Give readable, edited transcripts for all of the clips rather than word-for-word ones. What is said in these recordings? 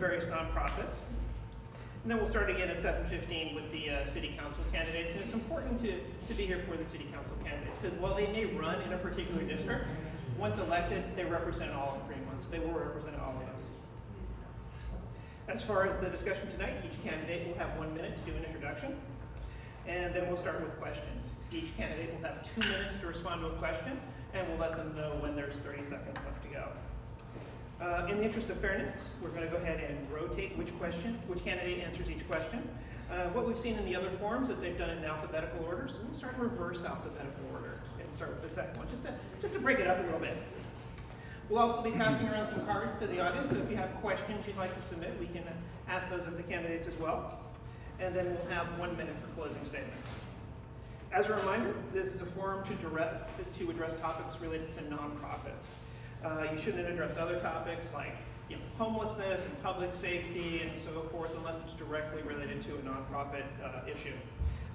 various nonprofits. And then we'll start again at 7:15 with the city council candidates. And it's important to be here for the city council candidates, because while they may run in a particular district, once elected, they represent all of Fremont, so they will represent all of us. As far as the discussion tonight, each candidate will have 1 minute to do an introduction, and then we'll start with questions. Each candidate will have 2 minutes to respond to a question, and we'll let them know when there's 30 seconds left to go. In the interest of fairness, we're going to go ahead and rotate which candidate answers each question. What we've seen in the other forums that they've done it in alphabetical order, so we'll start in reverse alphabetical order and start with the second one, just to break it up a little bit. We'll also be passing around some cards to the audience, so if you have questions you'd like to submit, we can ask those of the candidates as well. And then we'll have 1 minute for closing statements. As a reminder, this is a forum to address topics related to nonprofits. You shouldn't address other topics like homelessness and public safety and so forth unless it's directly related to a nonprofit issue.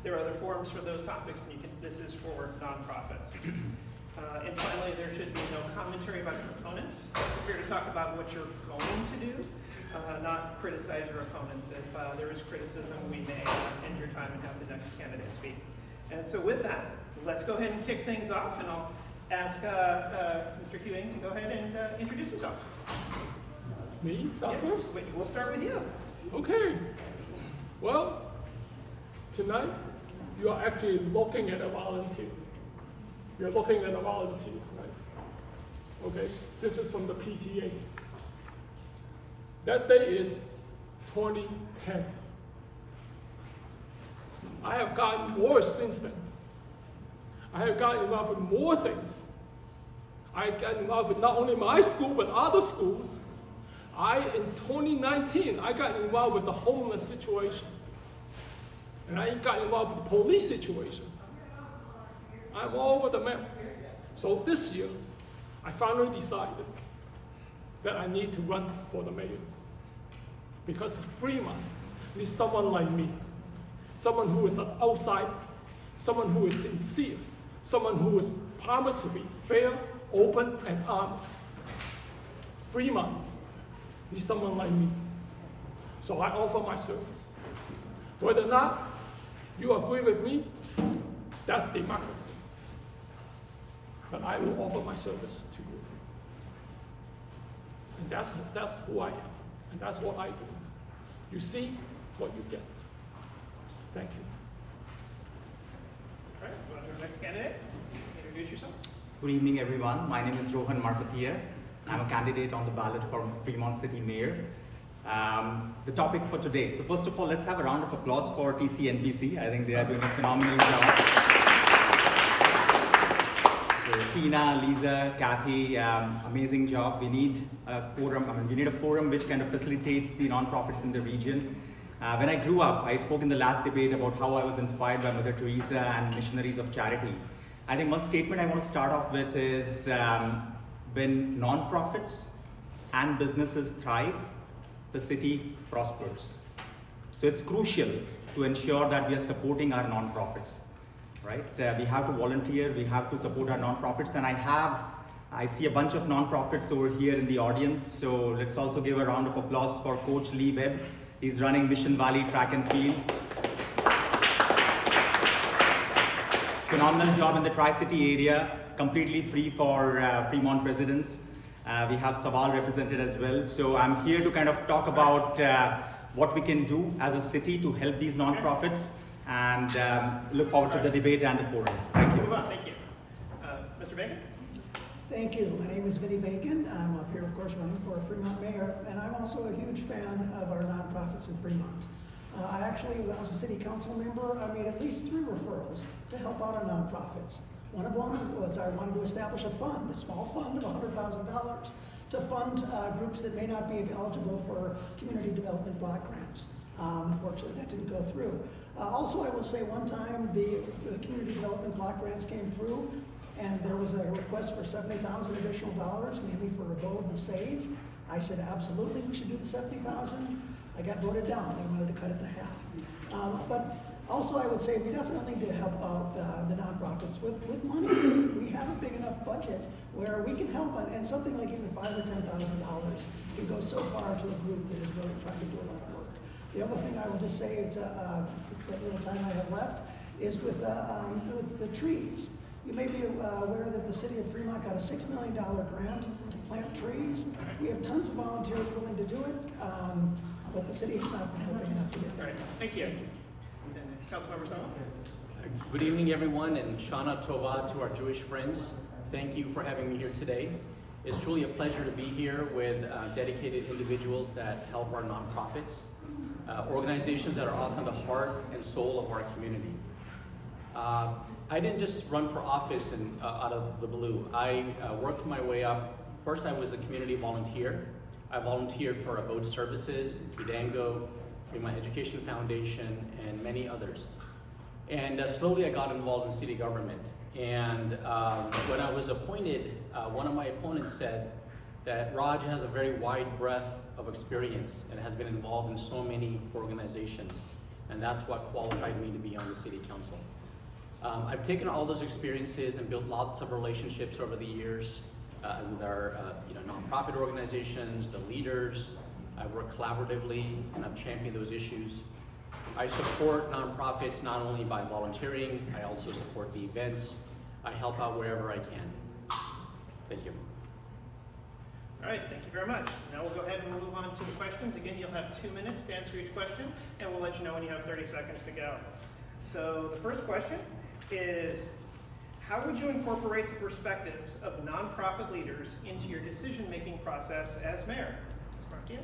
There are other forums for those topics, and this is for nonprofits. And finally, there should be no commentary about your opponents. We're here to talk about what you're going to do, not criticize your opponents. If there is criticism, we may end your time and have the next candidate speak. And so with that, let's go ahead and kick things off, and I'll ask Mr. Hewing to go ahead and introduce himself. Me? Start first? We'll start with you. Okay. Well, tonight you are actually looking at a volunteer. You're looking at a volunteer, right? Okay. This is from the PTA. That day is 2010. I have gotten worse since then. I have gotten involved with more things. I got involved with not only my school, but other schools. In 2019, I got involved with the homeless situation. And I got involved with the police situation. I'm all over the map. So this year, I finally decided that I need to run for the mayor. Because Fremont needs someone like me. Someone who is an outsider, someone who is sincere, someone who is promised to be fair, open, and honest. Fremont needs someone like me. So I offer my service. Whether or not you agree with me, that's democracy. But I will offer my service to you. And that's who I am. And that's what I do. You see what you get. Thank you. All right, well, our next candidate, introduce yourself. Good evening, everyone. My name is Rohan Marfatia. I'm a candidate on the ballot for Fremont City Mayor. The topic for today. So first of all, let's have a round of applause for TCNPC. I think they are doing a phenomenal job. So Tina, Lisa, Kathy, amazing job. We need a forum. We need a forum which kind of facilitates the nonprofits in the region. When I grew up, I spoke in the last debate about how I was inspired by Mother Teresa and missionaries of charity. I think one statement I want to start off with is when nonprofits and businesses thrive, the city prospers. So it's crucial to ensure that we are supporting our nonprofits, right? We have to volunteer, we have to support our nonprofits, and I see a bunch of nonprofits over here in the audience, so let's also give a round of applause for Coach Lee Webb. He's running Mission Valley Track and Field. Phenomenal job in the Tri-City area, completely free for Fremont residents. We have Saval represented as well. So I'm here to kind of talk about what we can do as a city to help these nonprofits, and look forward to the debate and the forum. Thank you. Thank you. Mr. Bacon? Thank you. My name is Vinnie Bacon. I'm up here, of course, running for Fremont Mayor, and I'm also a huge fan of our nonprofits in Fremont. When I was a city council member, I made at least 3 referrals to help out our nonprofits. One of them was I wanted to establish a fund, a small fund of $100,000 to fund groups that may not be eligible for community development block grants. Unfortunately, that didn't go through. Also, I will say one time the community development block grants came through, and there was a request for $70,000 additional dollars, mainly for Abode and Save. I said, absolutely, we should do the $70,000. I got voted down. They wanted to cut it in half. But Also, I would say we definitely need to help out the nonprofits with money. We have a big enough budget where we can help, and something like even $5,000 or $10,000 can go so far to a group that is really trying to do a lot of work. The other thing I will just say is, what little time I have left, is with the trees. You may be aware that the city of Fremont got a $6 million grant to plant trees. We have tons of volunteers willing to do it, but the city has not been helping enough to get All there. right, thank you. And then Councilmember Sama? Good evening, everyone, and Shana Tova to our Jewish friends. Thank you for having me here today. It's truly a pleasure to be here with dedicated individuals that help our nonprofits, organizations that are often the heart and soul of our community. I didn't just run for office out of the blue. I worked my way up. First, I was a community volunteer. I volunteered for Abode Services, Kidango, Fremont Education Foundation, and many others. And slowly I got involved in city government. And when I was appointed, one of my opponents said that Raj has a very wide breadth of experience and has been involved in so many organizations. And that's what qualified me to be on the city council. I've taken all those experiences and built lots of relationships over the years with our nonprofit organizations, the leaders. I work collaboratively and I've championed those issues. I support nonprofits not only by volunteering, I also support the events. I help out wherever I can. Thank you. All right, thank you very much. Now we'll go ahead and move on to the questions. Again, you'll have 2 minutes to answer each question, and we'll let you know when you have 30 seconds to go. So the first question is, how would you incorporate the perspectives of nonprofit leaders into your decision-making process as mayor? Ms. Marquia?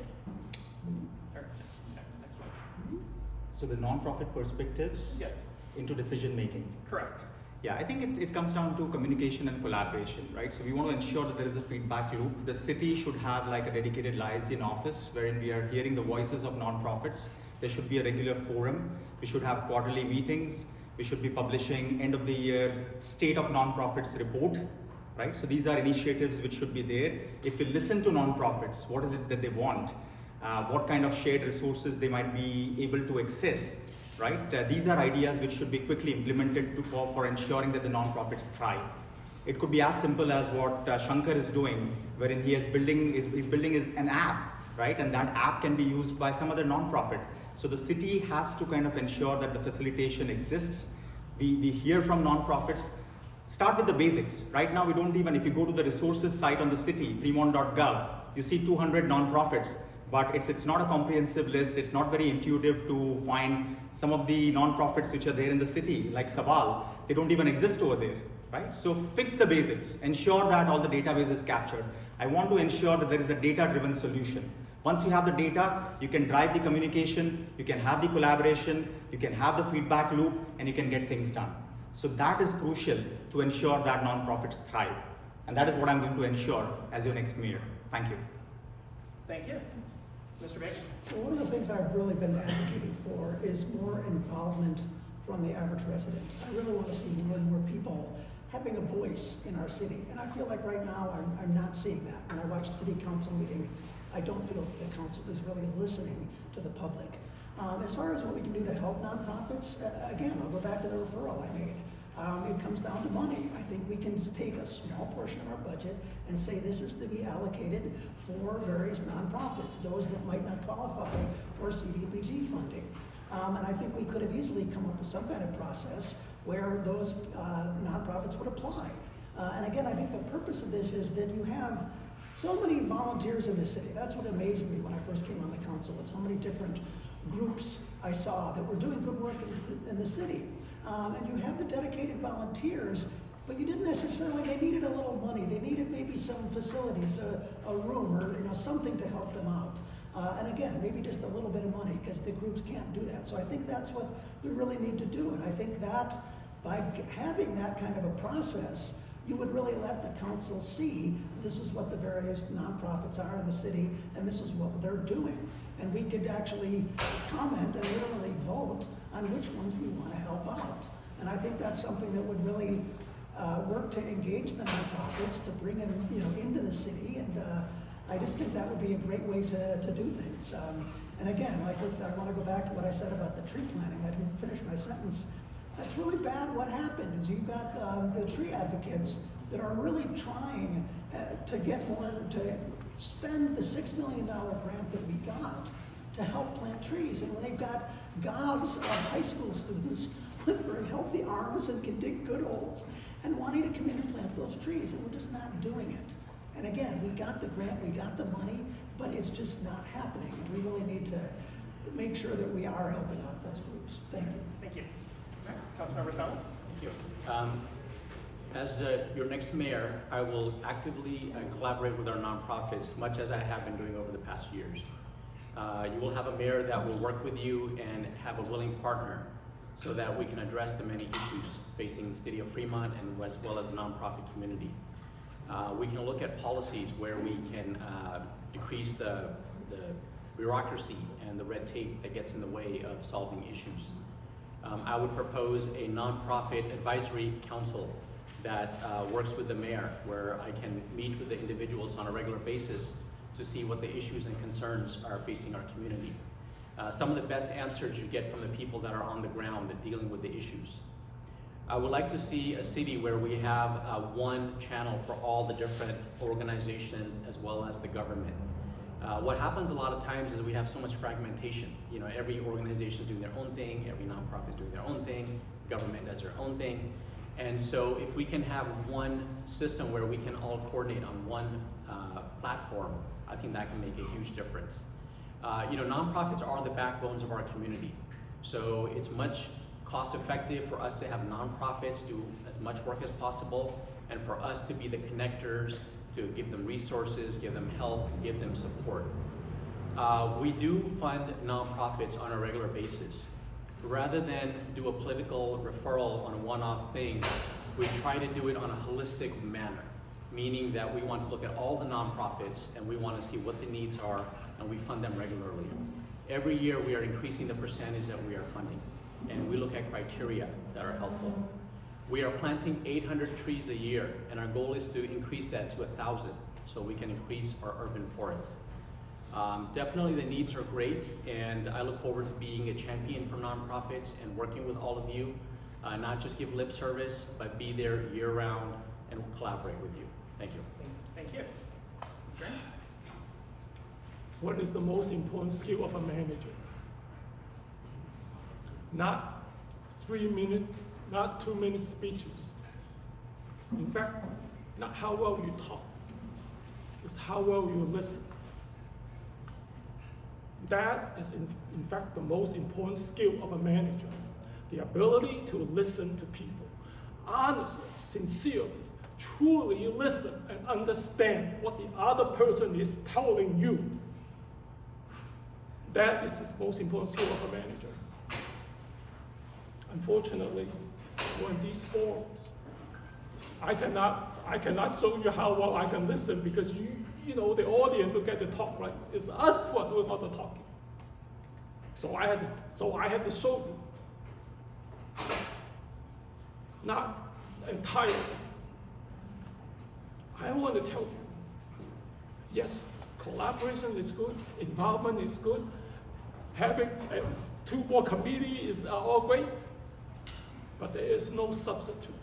Next one. So the nonprofit perspectives Yes, into decision making. correct. Yeah, I think it comes down to communication and collaboration, right? So we want to ensure that there is a feedback loop. The city should have like a dedicated liaison office wherein we are hearing the voices of nonprofits. There should be a regular forum. We should have quarterly meetings. We should be publishing end of the year state of nonprofits report, right? So these are initiatives which should be there. If we listen to nonprofits, what is it that they want? What kind of shared resources they might be able to access, right? These are ideas which should be quickly implemented for ensuring that the nonprofits thrive. It could be as simple as what Shankar is doing, wherein he is building an app, right? And that app can be used by some other nonprofit. So the city has to kind of ensure that the facilitation exists. We hear from nonprofits. Start with the basics. Right now, we don't even, if you go to the resources site on the city, fremont.gov, you see 200 nonprofits. But it's not a comprehensive list. It's not very intuitive to find some of the nonprofits which are there in the city, like Saval. They don't even exist over there, right? So fix the basics. Ensure that all the database is captured. I want to ensure that there is a data-driven solution. Once you have the data, you can drive the communication, you can have the collaboration, you can have the feedback loop, and you can get things done. So that is crucial to ensure that nonprofits thrive. And that is what I'm going to ensure as your next mayor. Thank you. Thank you. Mr. Baker? So one of the things I've really been advocating for is more involvement from the average resident. I really want to see more and more people having a voice in our city. And I feel like right now I'm not seeing that. When I watch the city council meeting, I don't feel that the council is really listening to the public. As far as what we can do to help nonprofits, again, I'll go back to the referral I made. It comes down to money. I think we can just take a small portion of our budget and say this is to be allocated for various nonprofits, those that might not qualify for CDBG funding. And I think we could have easily come up with some kind of process where those nonprofits would apply. And again, I think the purpose of this is that you have so many volunteers in the city. That's what amazed me when I first came on the council, is how many different groups I saw that were doing good work in the city. And you have the dedicated volunteers, but you didn't necessarily, they needed a little money. They needed maybe some facilities, a room, or something to help them out. And again, maybe just a little bit of money, because the groups can't do that. So I think that's what we really need to do. And I think that by having that kind of a process, you would really let the council see this is what the various nonprofits are in the city, and this is what they're doing. And we could actually comment and literally vote on which ones we want to help out. And I think that's something that would really work to engage the nonprofits, to bring them, into the city, and I just think that would be a great way to do things. And again, I want to go back to what I said about the tree planting. I didn't finish my sentence. It's really bad what happened is you've got the tree advocates that are really trying to get more, to spend the $6 million grant that we got to help plant trees. And when they've got gobs of high school students with very healthy arms and can dig good holes and wanting to come in and plant those trees, and we're just not doing it. And again, we got the grant, we got the money, but it's just not happening. And we really need to make sure that we are helping out those groups. Thank you. Thank you. All right, Councilmember Sala? Thank you. As your next mayor, I will actively collaborate with our nonprofits, much as I have been doing over the past years. You will have a mayor that will work with you and have a willing partner so that we can address the many issues facing the city of Fremont and as well as the nonprofit community. We can look at policies where we can decrease the bureaucracy and the red tape that gets in the way of solving issues. I would propose a nonprofit advisory council that works with the mayor, where I can meet with the individuals on a regular basis to see what the issues and concerns are facing our community. Some of the best answers you get from the people that are on the ground dealing with the issues. I would like to see a city where we have one channel for all the different organizations as well as the government. What happens a lot of times is we have so much fragmentation. You know, every organization is doing their own thing, every nonprofit is doing their own thing, government does their own thing. And so if we can have one system where we can all coordinate on one platform, I think that can make a huge difference. You know, nonprofits are the backbones of our community. So it's much cost effective for us to have nonprofits do as much work as possible and for us to be the connectors, to give them resources, give them help, give them support. We do fund nonprofits on a regular basis. Rather than do a political referral on a one-off thing, we try to do it on a holistic manner, meaning that we want to look at all the nonprofits and we want to see what the needs are and we fund them regularly. Every year we are increasing the percentage that we are funding and we look at criteria that are helpful. We are planting 800 trees a year and our goal is to increase that to 1,000 so we can increase our urban forest. Definitely the needs are great and I look forward to being a champion for nonprofits and working with all of you, not just give lip service, but be there year round and collaborate with you. Thank you. Thank you. Okay. What is the most important skill of a manager? Not 3 minute, not 2 minute speeches. In fact, not how well you talk, it's how well you listen. That is in fact the most important skill of a manager. The ability to listen to people. Honestly, sincerely, truly listen and understand what the other person is telling you. That is the most important skill of a manager. Unfortunately, we're in these forums. I cannot show you how well I can listen because you know the audience will get to talk, right? It's us who are doing all the talking. So I had to show you. Not entirely. I want to tell you, yes, collaboration is good, involvement is good, having 2 more committees is all great, but there is no substitute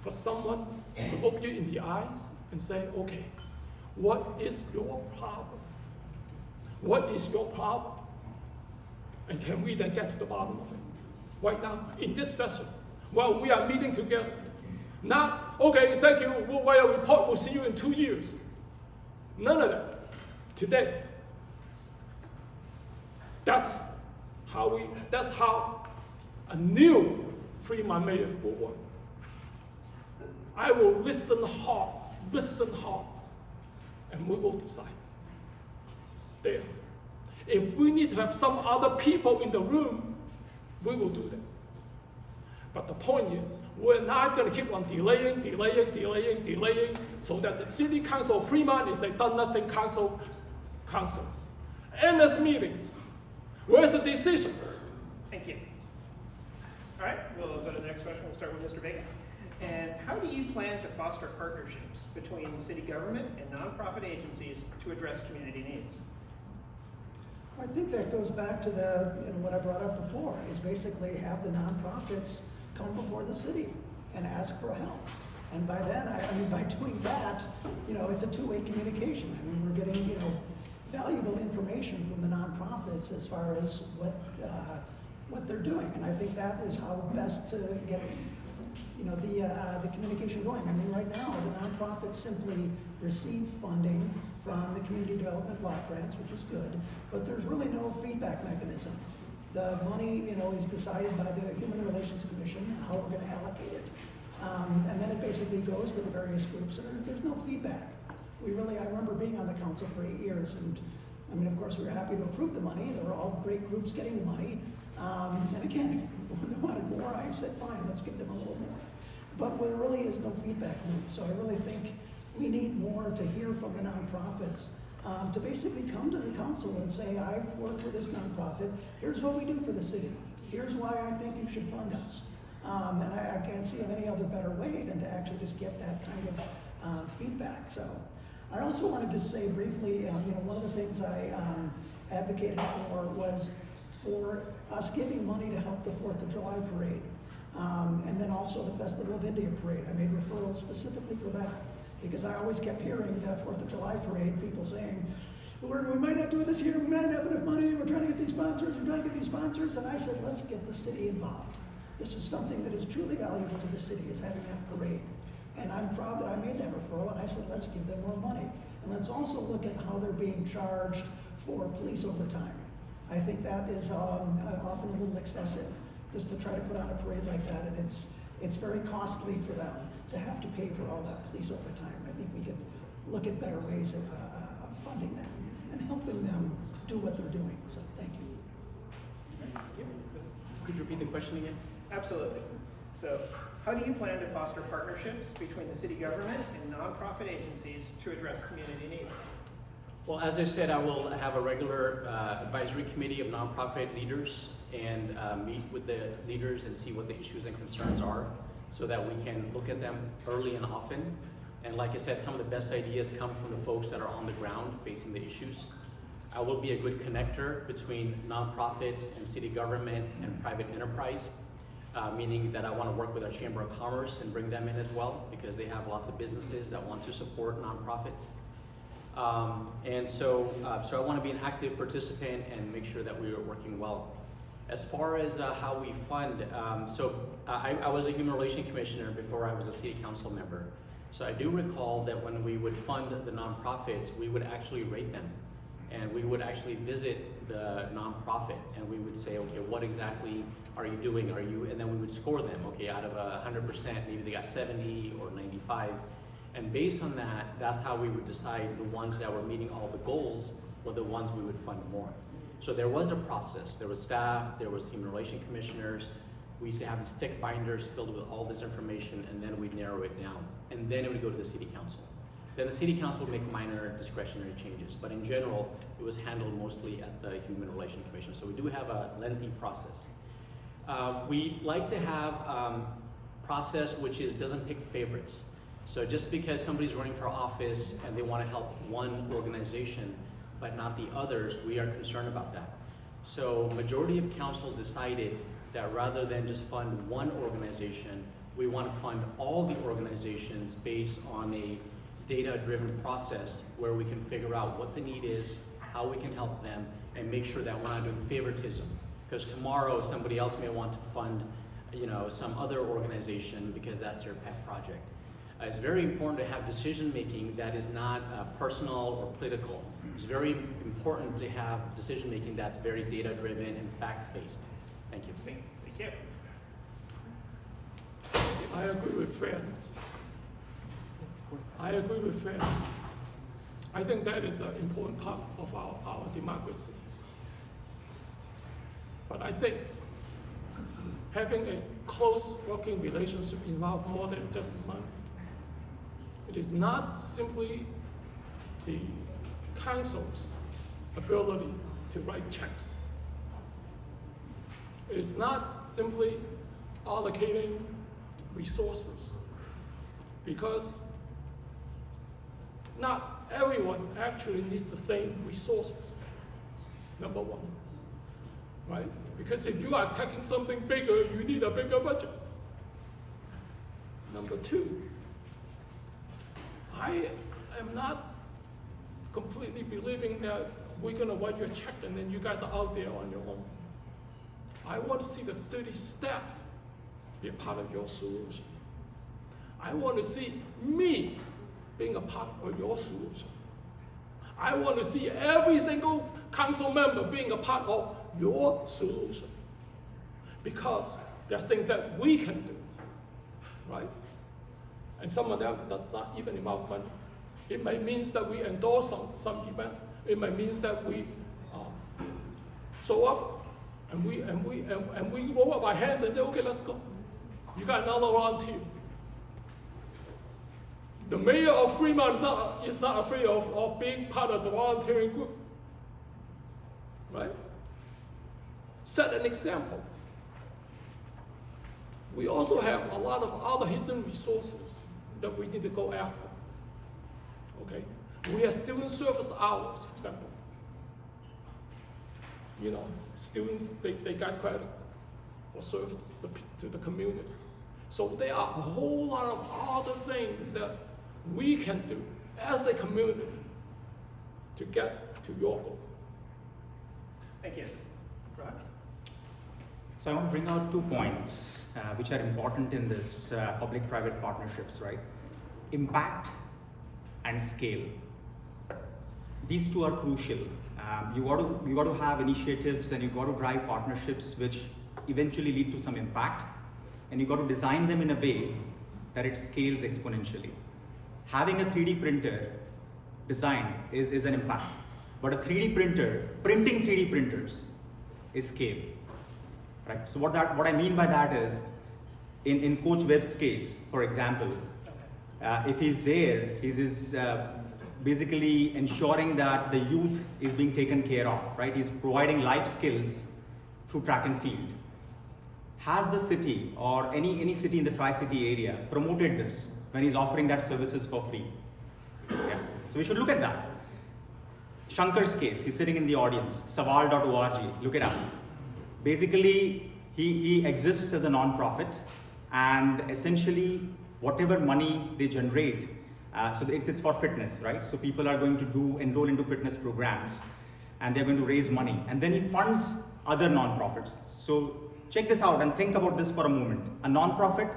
for someone to look you in the eyes and say, okay, what is your problem? What is your problem? And can we then get to the bottom of it? Right now, in this session, while we are meeting together, not, okay, thank you, we'll write a report, we'll see you in 2 years. None of that. Today. That's how a new Fremont mayor will work. I will listen hard, and we will decide. There. If we need to have some other people in the room, we will do that. But the point is, we're not going to keep on delaying, so that the City Council of Fremont is a done-nothing council. Endless meetings. Where's the decisions? Thank you. All right, we'll go to the next question. We'll start with Mr. Bacon. And how do you plan to foster partnerships between city government and nonprofit agencies to address community needs? I think that goes back to what I brought up before, is basically have the nonprofits come before the city and ask for help. And by then, by doing that, it's a two-way communication. We're getting, valuable information from the nonprofits as far as what they're doing. And I think that is how best to get, the communication going. Right now, the nonprofits simply receive funding from the community development block grants, which is good, but there's really no feedback mechanism. The money, is decided by the Human Relations Commission, how we're going to allocate it. And then it basically goes to the various groups, and there's no feedback. I remember being on the council for 8 years, and of course, we were happy to approve the money. There were all great groups getting the money. And again, if they wanted more, I said, fine, let's give them a little more. But there really is no feedback loop. So I really think we need more to hear from the nonprofits to basically come to the council and say, I work for this nonprofit. Here's what we do for the city. Here's why I think you should fund us. And I can't see of any other better way than to actually just get that kind of feedback. So I also wanted to say briefly, one of the things I advocated for was for us giving money to help the 4th of July parade. And then also the Festival of India parade. I made referrals specifically for that because I always kept hearing the 4th of July parade, people saying, we might not do this here, we might not have enough money, we're trying to get these sponsors, and I said, let's get the city involved. This is something that is truly valuable to the city, is having that parade. And I'm proud that I made that referral, and I said, let's give them more money. And let's also look at how they're being charged for police overtime. I think that is often a little excessive, just to try to put on a parade like that, and it's very costly for them to have to pay for all that police overtime. I think we could look at better ways of funding them and helping them do what they're doing. So thank you. Could you repeat the question again? Absolutely. So, how do you plan to foster partnerships between the city government and nonprofit agencies to address community needs? Well, as I said, I will have a regular advisory committee of nonprofit leaders and meet with the leaders and see what the issues and concerns are so that we can look at them early and often. And like I said, some of the best ideas come from the folks that are on the ground facing the issues. I will be a good connector between nonprofits and city government and private enterprise, meaning that I want to work with our Chamber of Commerce and bring them in as well because they have lots of businesses that want to support nonprofits. So I want to be an active participant and make sure that we are working well. As far as how we fund, I was a Human Relations Commissioner before I was a City Council member. So I do recall that when we would fund the nonprofits, we would actually rate them. And we would actually visit the nonprofit and we would say, okay, what exactly are you doing? And then we would score them, okay, out of 100%, maybe they got 70 or 95. And based on that, that's how we would decide the ones that were meeting all the goals were the ones we would fund more. So there was a process. There was staff, there was Human Relations Commissioners. We used to have these thick binders filled with all this information, and then we'd narrow it down. And then it would go to the City Council. Then the City Council would make minor discretionary changes, but in general, it was handled mostly at the Human Relations Commission. So we do have a lengthy process. We like to have process which doesn't pick favorites. So just because somebody's running for office and they want to help one organization, but not the others, we are concerned about that. So majority of council decided that rather than just fund one organization, we want to fund all the organizations based on a data-driven process where we can figure out what the need is, how we can help them, and make sure that we're not doing favoritism. Because tomorrow somebody else may want to fund, some other organization because that's their pet project. It's very important to have decision-making that is not personal or political. It's very important to have decision-making that's very data-driven and fact-based. Thank you. Thank you. I agree with fairness. I think that is an important part of our democracy. But I think having a close working relationship involves more than just money. It is not simply the council's ability to write checks. It is not simply allocating resources because not everyone actually needs the same resources, number one, right? Because if you are attacking something bigger, you need a bigger budget. Number two, I am not completely believing that we're gonna write you a check and then you guys are out there on your own. I want to see the city staff be a part of your solution. I want to see me being a part of your solution. I want to see every single council member being a part of your solution. Because there are things that we can do, right? And some of them, that's not even about money. It may mean that we endorse some event. It may mean that we show up and we roll up our hands and say, okay, let's go. You got another volunteer. The mayor of Fremont is not afraid of being part of the volunteering group, right? Set an example. We also have a lot of other hidden resources that we need to go after, okay? We have student service hours, for example. You know, students, they got credit for service to the community. So there are a whole lot of other things that we can do as a community to get to your goal. Thank you. Rod? So I want to bring out 2 points which are important in this public-private partnerships, right? Impact and scale. These two are crucial. You got to have initiatives and you got to drive partnerships which eventually lead to some impact, and you got to design them in a way that it scales exponentially. Having a 3D printer design is an impact, but a 3D printer, printing 3D printers is scale, right? So what I mean by that is, in Coach Webb's case, for example, if he's there, he's basically ensuring that the youth is being taken care of, right? He's providing life skills through track and field. Has the city or any city in the Tri-City area promoted this when he's offering that services for free? Yeah. So we should look at that. Shankar's case, he's sitting in the audience, saval.org, look it up. Basically, he exists as a non-profit, and essentially whatever money they generate, so it's for fitness, right? So people are going to enroll into fitness programs, and they're going to raise money, and then he funds other non-profits. So check this out and think about this for a moment. A non-profit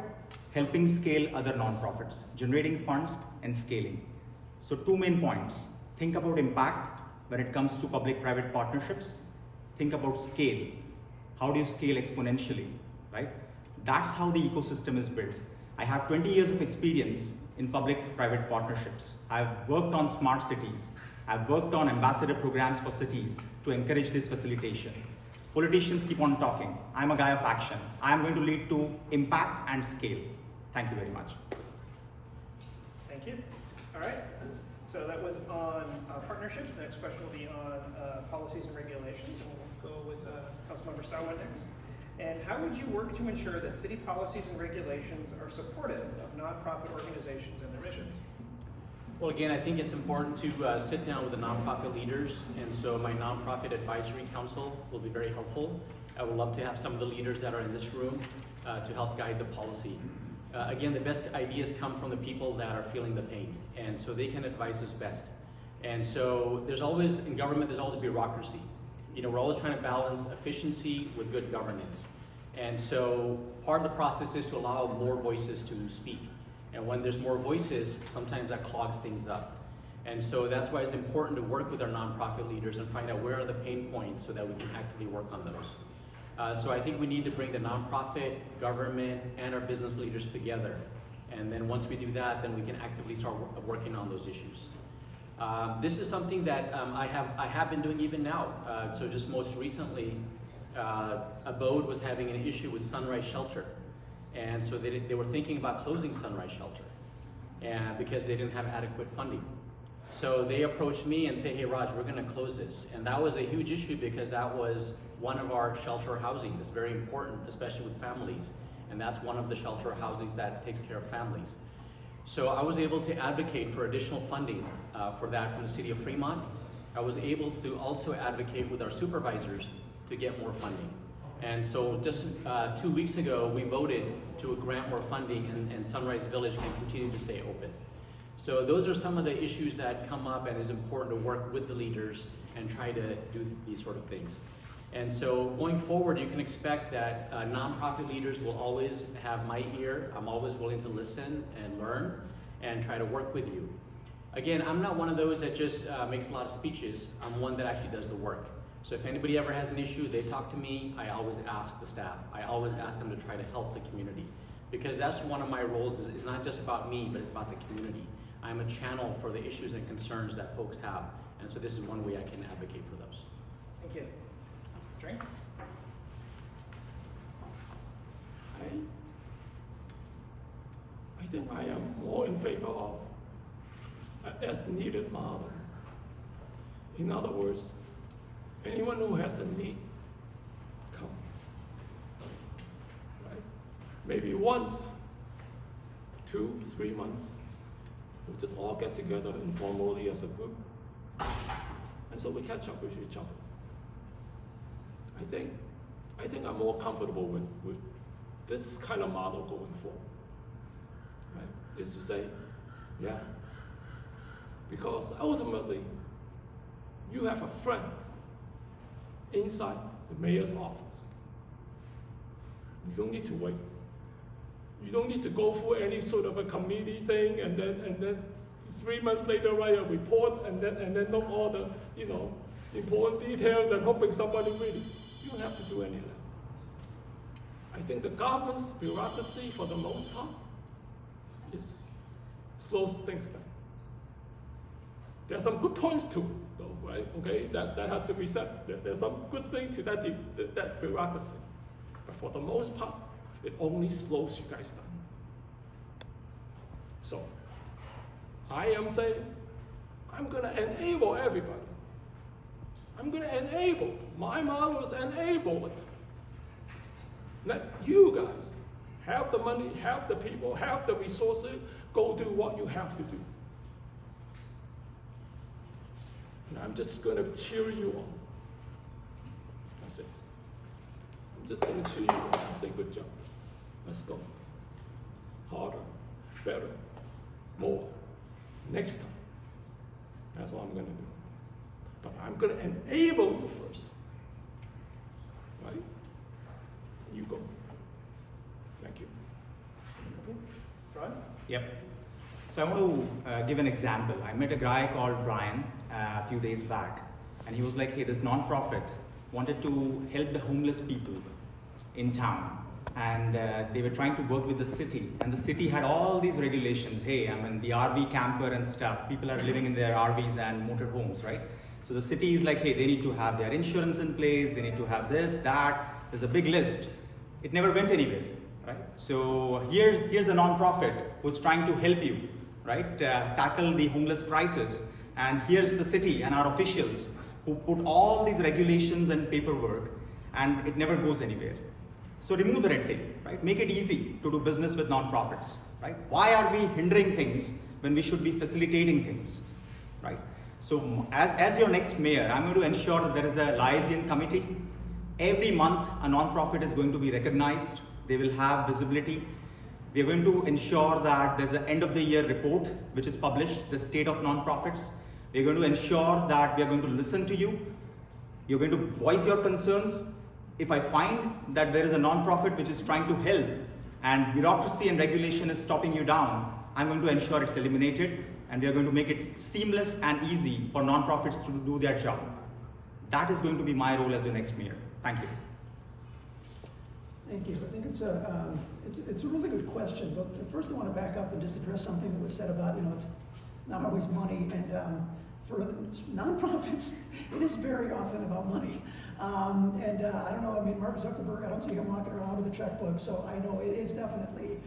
helping scale other non-profits, generating funds and scaling. So 2 main points. Think about impact when it comes to public-private partnerships. Think about scale. How do you scale exponentially, right? That's how the ecosystem is built. I have 20 years of experience in public-private partnerships. I've worked on smart cities. I've worked on ambassador programs for cities to encourage this facilitation. Politicians keep on talking. I'm a guy of action. I'm going to lead to impact and scale. Thank you very much. Thank you. All right. So that was on partnerships. The next question will be on policies and regulations. And we'll go with Councilmember Starwood next. And how would you work to ensure that city policies and regulations are supportive of nonprofit organizations and their missions? Well, again, I think it's important to sit down with the nonprofit leaders, and so my nonprofit advisory council will be very helpful. I would love to have some of the leaders that are in this room to help guide the policy. Again, the best ideas come from the people that are feeling the pain, and so they can advise us best. And so there's always, in government, there's always bureaucracy. You know, we're always trying to balance efficiency with good governance. And so part of the process is to allow more voices to speak. And when there's more voices, sometimes that clogs things up. And so that's why it's important to work with our nonprofit leaders and find out where are the pain points so that we can actively work on those. So I think we need to bring the nonprofit, government, and our business leaders together. And then once we do that, then we can actively start working on those issues. This is something that I have been doing even now. So just most recently, Abode was having an issue with Sunrise Shelter. And so they were thinking about closing Sunrise Shelter because they didn't have adequate funding. So they approached me and said, hey Raj, we're gonna close this. And that was a huge issue because that was one of our shelter housing that's very important, especially with families. And that's one of the shelter housings that takes care of families. So I was able to advocate for additional funding for that from the city of Fremont. I was able to also advocate with our supervisors to get more funding. And so just 2 weeks ago, we voted to grant more funding and Sunrise Village can continue to stay open. So those are some of the issues that come up, and it's important to work with the leaders and try to do these sort of things. And so going forward, you can expect that nonprofit leaders will always have my ear. I'm always willing to listen and learn and try to work with you. Again, I'm not one of those that just makes a lot of speeches. I'm one that actually does the work. So if anybody ever has an issue, they talk to me. I always ask the staff. I always ask them to try to help the community, because that's one of my roles. Is not just about me, but it's about the community. I'm a channel for the issues and concerns that folks have, and so this is one way I can advocate for those. Thank you. Drink? I think I am more in favor of an as-needed model. In other words, anyone who has a need, come. Right? Maybe once, 2, 3 months, we just all get together informally as a group, and so we catch up with each other. I think I'm more comfortable with this kind of model going forward. Right? Is to say, yeah, because ultimately, you have a friend inside the mayor's office. You don't need to wait. You don't need to go through any sort of a committee thing and then 3 months later write a report and then know all the important details and hoping somebody really. You don't have to do any of that. I think the government's bureaucracy, for the most part, slows things down. There are some good points to it, though, right? Okay, that have to be said. There's some good thing to that bureaucracy, but for the most part, it only slows you guys down. So, I am saying, I'm going to enable everybody. I'm going to enable. My model is enable. Let you guys have the money, have the people, have the resources, go do what you have to do. And I'm just going to cheer you on. That's it. I'm just going to cheer you on and say, good job. Let's go. Harder, better, more. Next time. That's what I'm going to do. But I'm going to enable you first. Right? You go. Thank you. Ron? Yep. So I want to give an example. I met a guy called Brian a few days back, and he was like, hey, this nonprofit wanted to help the homeless people in town. And they were trying to work with the city, and the city had all these regulations. Hey, I mean, the RV camper and stuff, people are living in their RVs and motorhomes, right? So the city is like, hey, they need to have their insurance in place, they need to have this, that. There's a big list. It never went anywhere, right? So here's a nonprofit who's trying to help you, right? Tackle the homeless crisis. And here's the city and our officials who put all these regulations and paperwork, and it never goes anywhere. So remove the red tape, right? Make it easy to do business with nonprofits, right? Why are we hindering things when we should be facilitating things, right? So as your next mayor, I'm going to ensure that there is a liaison committee. Every month, a nonprofit is going to be recognized. They will have visibility. We are going to ensure that there's an end of the year report, which is published, the state of nonprofits. We're going to ensure that we are going to listen to you. You're going to voice your concerns. If I find that there is a nonprofit which is trying to help and bureaucracy and regulation is stopping you down, I'm going to ensure it's eliminated, and we are going to make it seamless and easy for nonprofits to do their job. That is going to be my role as your next mayor. Thank you. Thank you. I think it's a really good question, but first I want to back up and just address something that was said about, it's not always money, and for nonprofits, it is very often about money. I don't know, I mean, Mark Zuckerberg, I don't see him walking around with a checkbook, so I know it's definitely,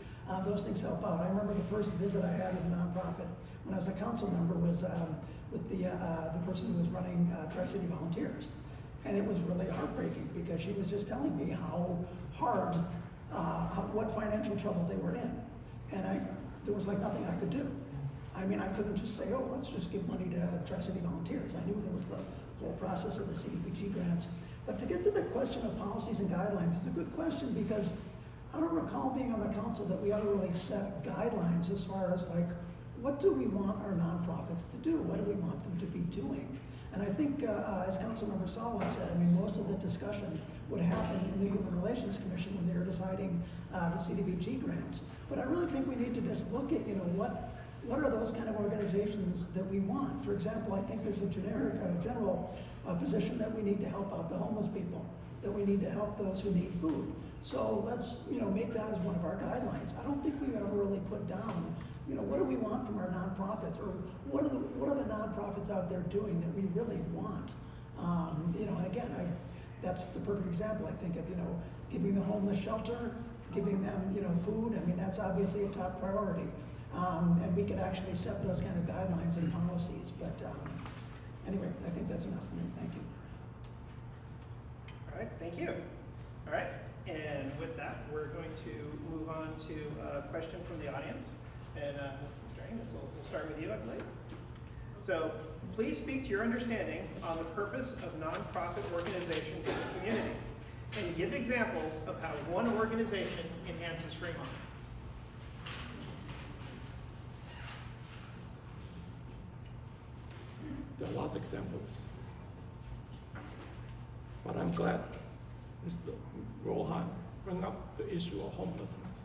those things help out. I remember the first visit I had with a nonprofit when I was a council member was with the person who was running Tri-City Volunteers. And it was really heartbreaking because she was just telling me how hard, what financial trouble they were in. And there was like nothing I could do. I mean, I couldn't just say, oh, let's just give money to Tri-City Volunteers. I knew there was the whole process of the CDBG grants. But to get to the question of policies and guidelines, it's a good question because I don't recall being on the council that we ever really set guidelines as far as like, what do we want our nonprofits to do? What do we want them to be doing? And I think, as Councilmember Salwan said, I mean, most of the discussion would happen in the Human Relations Commission when they were deciding the CDBG grants. But I really think we need to just look at, you know, what are those kind of organizations that we want? For example, I think there's a general position that we need to help out the homeless people, that we need to help those who need food. So let's, you know, make that as one of our guidelines. I don't think we've ever really put down, you know, what do we want from our nonprofits, or what are the nonprofits out there doing that we really want? You know, and again, that's the perfect example, I think, of, you know, giving the homeless shelter, giving them, you know, food. I mean, that's obviously a top priority. And we could actually set those kind of guidelines and policies. But anyway, I think that's enough for me. Thank you. All right, thank you. All right, and with that, we're going to move on to a question from the audience. And we'll start with you, I believe. So please speak to your understanding on the purpose of nonprofit organizations in the community and give examples of how one organization enhances Fremont. There are lots of examples. But I'm glad Mr. Rohan brought up the issue of homelessness.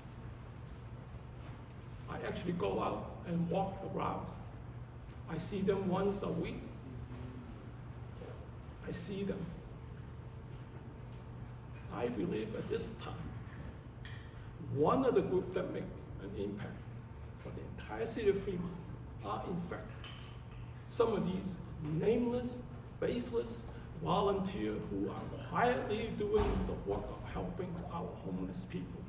I actually go out and walk the routes. I see them once a week. I see them. I believe at this time, one of the groups that make an impact for the entire city of Fremont are in fact some of these nameless, faceless volunteers who are quietly doing the work of helping our homeless people.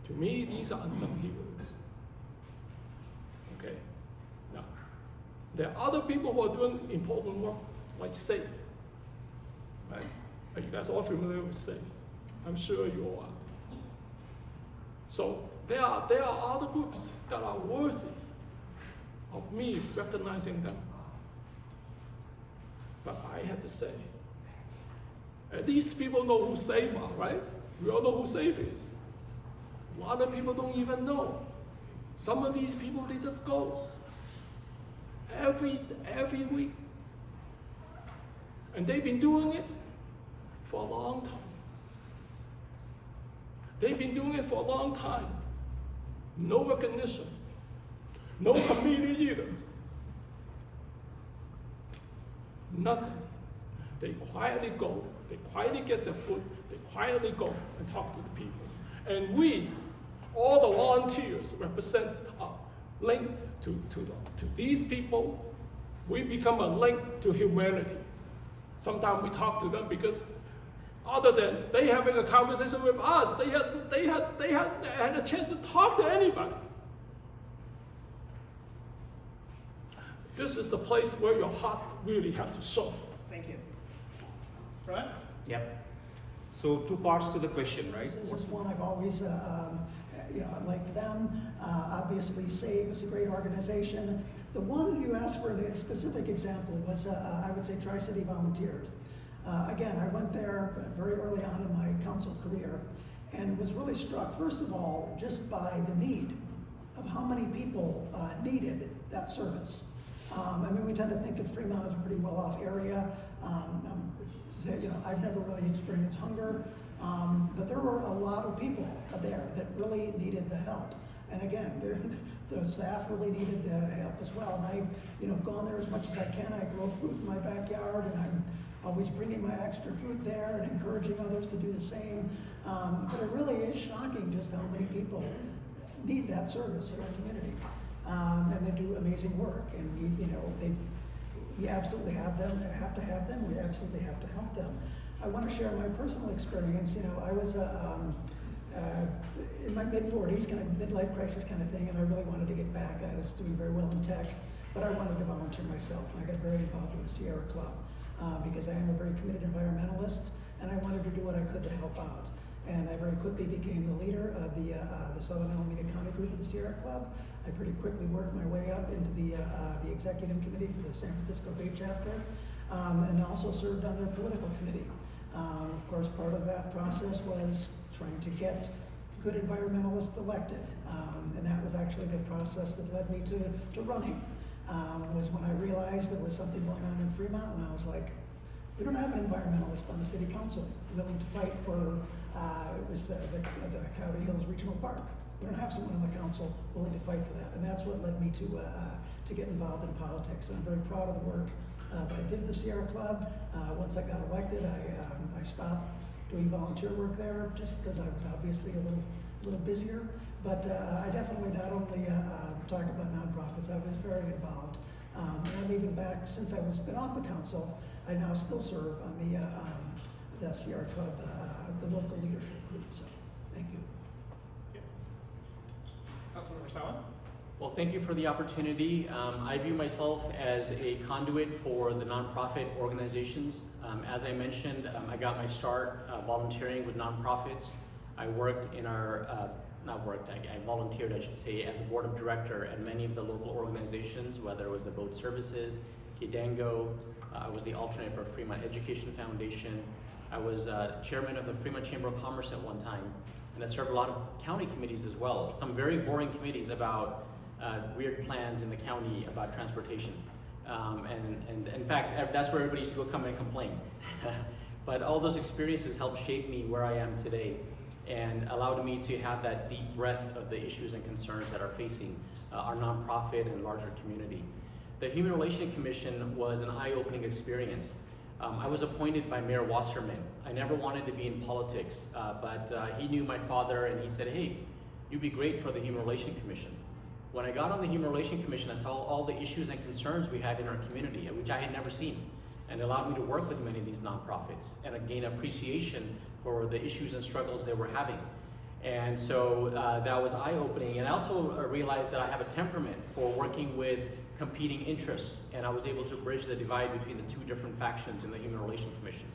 To me, these are unsung heroes. Okay? Now, there are other people who are doing important work, like SAFE. Right? Are you guys all familiar with SAFE? I'm sure you all are. So there are other groups that are worthy of me recognizing them. But I have to say, at least people know who SAFE are, right? We all know who SAFE is. A lot of people don't even know. Some of these people, they just go every week. And they've been doing it for a long time. They've been doing it for a long time. No recognition. No committee either. Nothing. They quietly go, they quietly get their food, they quietly go and talk to the people. And we, all the volunteers, represents a link to these people. We become a link to humanity. Sometimes we talk to them because other than they having a conversation with us, they had a chance to talk to anybody. This is the place where your heart really has to show. Thank you. Ron? Yep. So 2 parts to the question, right? This is one I've always, you know, liked them. Obviously, SAVE is a great organization. The one you asked for a specific example was, I would say, Tri-City Volunteers. Again, I went there very early on in my council career and was really struck, first of all, just by the need of how many people needed that service. I mean, we tend to think of Fremont as a pretty well-off area. You know, I've never really experienced hunger, but there were a lot of people there that really needed the help. And again, the staff really needed the help as well. And I, you know, have gone there as much as I can. I grow fruit in my backyard, and I'm always bringing my extra fruit there and encouraging others to do the same. But it really is shocking just how many people need that service in our community. And they do amazing work, and you know, we absolutely have them. Have to have them. We absolutely have to help them. I want to share my personal experience. You know, I was in my mid-40s, kind of midlife crisis kind of thing, and I really wanted to get back. I was doing very well in tech, but I wanted to volunteer myself, and I got very involved in the Sierra Club because I am a very committed environmentalist, and I wanted to do what I could to help out. And I very quickly became the leader of the Southern Alameda County group of the Sierra Club. I pretty quickly worked my way up into the executive committee for the San Francisco Bay chapter, and also served on their political committee. Of course, part of that process was trying to get good environmentalists elected, and that was actually the process that led me to running. Was when I realized there was something going on in Fremont, and I was like, we don't have an environmentalist on the city council willing to fight for it was the Coyote Hills Regional Park. We don't have someone on the council willing to fight for that, and that's what led me to get involved in politics. And I'm very proud of the work that I did at the Sierra Club. Once I got elected, I stopped doing volunteer work there just because I was obviously a little busier. But I definitely not only talked about nonprofits, I was very involved. And I'm even back since I was been off the council. I now still serve on the Sierra Club, the local leadership group. So, thank you. Councilmember Sala? Well, thank you for the opportunity. I view myself as a conduit for the nonprofit organizations. As I mentioned, I got my start volunteering with nonprofits. I worked in our, I volunteered, I should say, as a board of director at many of the local organizations, whether it was the Boat Services, Kidango. I was the alternate for Fremont Education Foundation. I was chairman of the Fremont Chamber of Commerce at one time, and I served a lot of county committees as well. Some very boring committees about weird plans in the county about transportation. And in fact, that's where everybody used to go come and complain. But all those experiences helped shape me where I am today and allowed me to have that deep breadth of the issues and concerns that are facing our nonprofit and larger community. The Human Relations Commission was an eye-opening experience. I was appointed by Mayor Wasserman. I never wanted to be in politics, but he knew my father and he said, hey, you'd be great for the Human Relations Commission. When I got on the Human Relations Commission, I saw all the issues and concerns we had in our community, which I had never seen, and it allowed me to work with many of these nonprofits and gain appreciation for the issues and struggles they were having. And so that was eye-opening. And I also realized that I have a temperament for working with competing interests, and I was able to bridge the divide between the two different factions in the Human Relations Commission.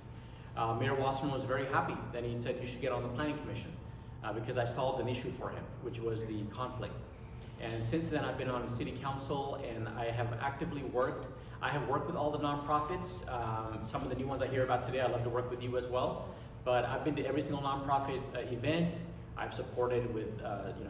Mayor Wasserman was very happy. Then he said you should get on the Planning Commission because I solved an issue for him, which was the conflict. And since then I've been on City Council and I have actively worked. I have worked with all the nonprofits. Some of the new ones I hear about today, I'd love to work with you as well. But I've been to every single nonprofit event. I've supported with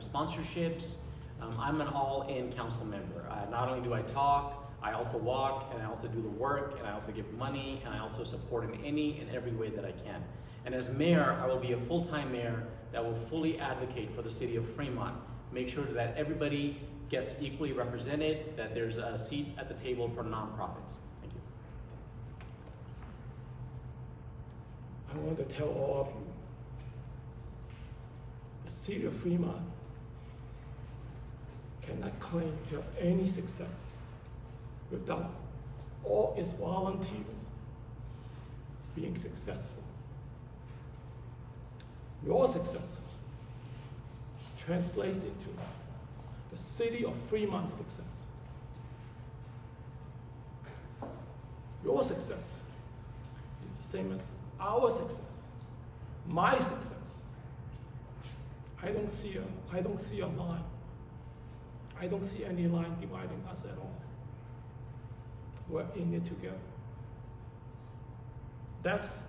sponsorships. I'm an all-in council member. Not only do I talk, I also walk, and I also do the work, and I also give money, and I also support in any and every way that I can. And as mayor, I will be a full-time mayor that will fully advocate for the city of Fremont, make sure that everybody gets equally represented, that there's a seat at the table for nonprofits. Thank you. I want to tell all of you, the city of Fremont cannot claim to have any success without all its volunteers being successful. Your success translates into the city of Fremont's success. Your success is the same as our success, my success. I don't see a line. I don't see any line dividing us at all. We're in it together. That's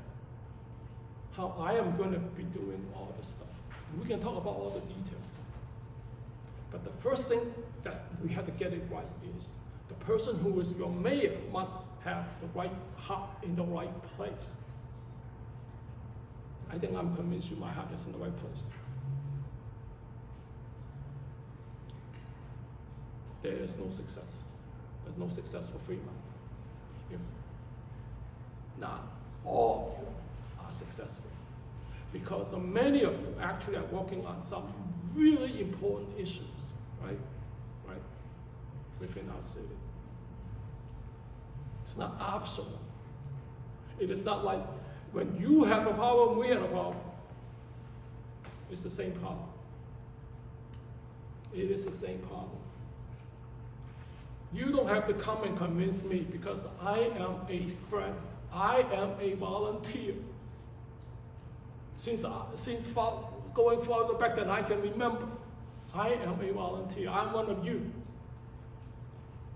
how I am going to be doing all this stuff. We can talk about all the details. But the first thing that we have to get it right is the person who is your mayor must have the right heart in the right place. I think I'm convinced my heart is in the right place. There is no success. There's no success for Fremont if not all of you are successful. Because many of you actually are working on some really important issues, right, within our city. It's not optional. It is not like when you have a problem, we have a problem. It's the same problem. It is the same problem. You don't have to come and convince me because I am a friend. I am a volunteer. going farther back than I can remember. I am a volunteer. I'm one of you.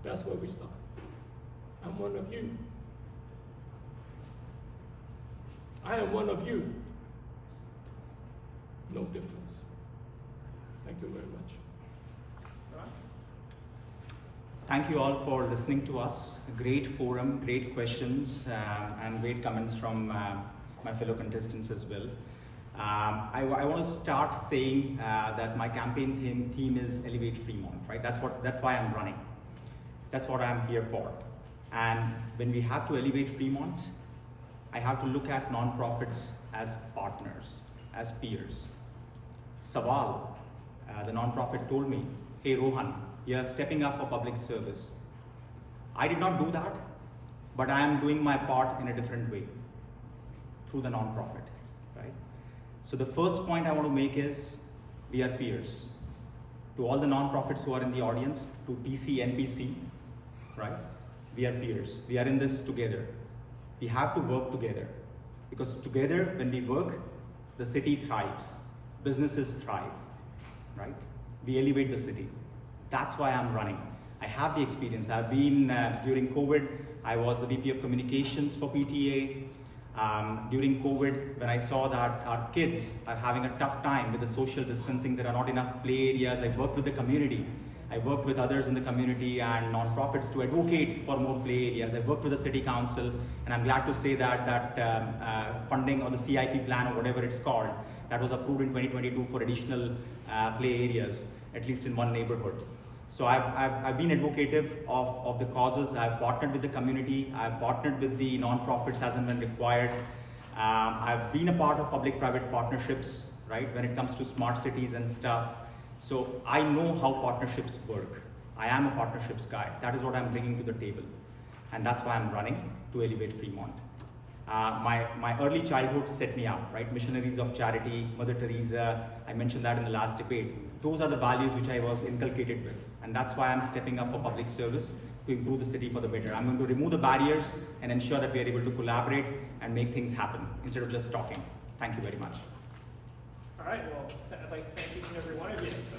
That's where we start. I'm one of you. I am one of you. No difference. Thank you very much. Thank you all for listening to us. A great forum, great questions, and great comments from my fellow contestants as well. I want to start saying that my campaign theme is Elevate Fremont, right? That's why I'm running. That's what I'm here for. And when we have to elevate Fremont, I have to look at nonprofits as partners, as peers. Saval, the nonprofit, told me, "Hey Rohan, you're stepping up for public service." I did not do that, but I am doing my part in a different way, through the nonprofit, right? So the first point I want to make is, we are peers. To all the nonprofits who are in the audience, to TCNPC, right? We are peers. We are in this together. We have to work together, because together, when we work, the city thrives, businesses thrive, right? We elevate the city. That's why I'm running. I have the experience. I've been, during COVID, I was the VP of Communications for PTA. During COVID, when I saw that our kids are having a tough time with the social distancing, there are not enough play areas, I worked with the community. I worked with others in the community and nonprofits to advocate for more play areas. I worked with the city council, and I'm glad to say that funding, or the CIP plan, or whatever it's called, that was approved in 2022 for additional play areas, at least in one neighborhood. So I've been advocative of the causes. I've partnered with the community. I've partnered with the nonprofits as and when required. I've been a part of public-private partnerships, right, when it comes to smart cities and stuff. So I know how partnerships work. I am a partnerships guy. That is what I'm bringing to the table. And that's why I'm running to elevate Fremont. My early childhood set me up, right? Missionaries of Charity, Mother Teresa, I mentioned that in the last debate. Those are the values which I was inculcated with. And that's why I'm stepping up for public service to improve the city for the better. I'm going to remove the barriers and ensure that we are able to collaborate and make things happen instead of just talking. Thank you very much. All right, well, I'd like to thank each and every one of you. So